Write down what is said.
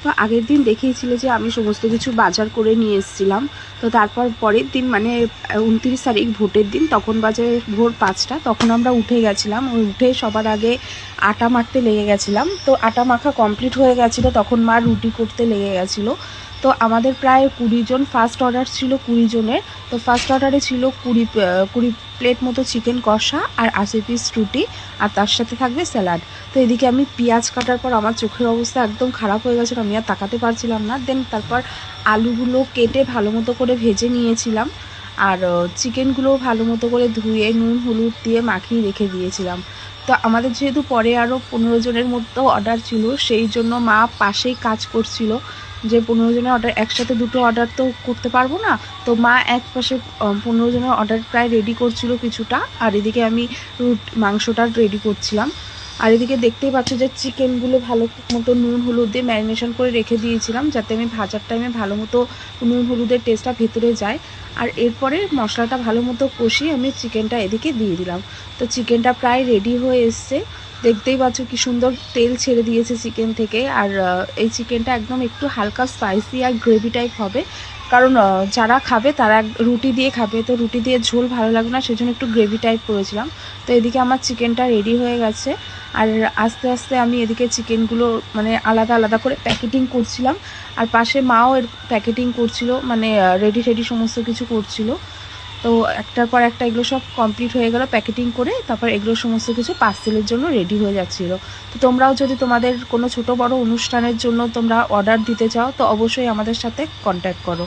তো আগের দিন দেখিয়েছিলে যে আমি সমস্ত কিছু বাজার করে নিয়ে এসেছিলাম। তো তারপর পরের দিন মানে 29 তারিখ ভোটের দিন, তখন বাজে ভোর 5টা, তখন আমরা উঠে গেছিলাম। উঠে সবার আগে আটা মাখতে লেগে গেছিলাম। তো আটা মাখা কমপ্লিট হয়ে গেছিলো, তখন মা রুটি করতে লেগে গেছিলো। তো আমাদের প্রায় 20 জন, ফার্স্ট অর্ডার ছিল 20 জনের। তো ফার্স্ট অর্ডারে ছিল 20 প্লেট মতো চিকেন কষা আর 80 পিস রুটি, আর তার সাথে থাকবে স্যালাড। তো এদিকে আমি পেঁয়াজ কাটার পর আমার চোখের অবস্থা একদম খারাপ হয়ে গেছিলো, আমি আর তাকাতে পারছিলাম না। দেন তারপর আলুগুলো কেটে ভালো মতো করে ভেজে নিয়েছিলাম, আর চিকেনগুলো ভালো মতো করে ধুয়ে নুন হলুদ দিয়ে মাখিয়ে রেখে দিয়েছিলাম। তো আমাদের যেহেতু পরে আরও 15 জনের মতো অর্ডার ছিল, সেই জন্য মা পাশেই কাজ করছিল, যে 15 জনের অর্ডার একসাথে দুটো অর্ডার তো করতে পারবো না। তো মা এক পাশে 15 জনের অর্ডার প্রায় রেডি করছিল কিছুটা, আর এদিকে আমি মাংসটা রেডি করছিলাম। আর এদিকে দেখতেই পাচ্ছ যে চিকেনগুলো ভালো মতো নুন হলুদ দিয়ে ম্যারিনেশন করে রেখে দিয়েছিলাম, যাতে আমি ভাজার টাইমে ভালো মতো নুন হলুদের টেস্টটা ভেতরে যায়। আর এরপরে মশলাটা ভালো মতো কষিয়ে আমি চিকেনটা এদিকে দিয়ে দিলাম। তো চিকেনটা প্রায় রেডি হয়ে এসছে, দেখতেই পাচ্ছ কি সুন্দর তেল ছেড়ে দিয়েছে চিকেন থেকে। আর এই চিকেনটা একদম একটু হালকা স্পাইসি আর গ্রেভি টাইপ হবে, কারণ যারা খাবে তারা রুটি দিয়ে খাবে, তো রুটি দিয়ে ঝোল ভালো লাগবে না, সেজন্য একটু গ্রেভি টাইপ করেছিলাম। তো এদিকে আমার চিকেনটা রেডি হয়ে গেছে, আর আস্তে আস্তে আমি এদিকে চিকেনগুলো মানে আলাদা আলাদা করে প্যাকেটিং করছিলাম, আর পাশে মাও এর প্যাকেটিং করছিল, মানে রেডি সমস্ত কিছু করছিল। তো একটার পর একটা এগুলো সব কমপ্লিট হয়ে গেল প্যাকেটিং করে, তারপর এগুলো সমস্ত কিছু পার্সেলের জন্য রেডি হয়ে যাচ্ছিলো। তো তোমরাও যদি তোমাদের কোনো ছোট বড় অনুষ্ঠানের জন্য তোমরা অর্ডার দিতে চাও, তো অবশ্যই আমাদের সাথে কন্ট্যাক্ট করো।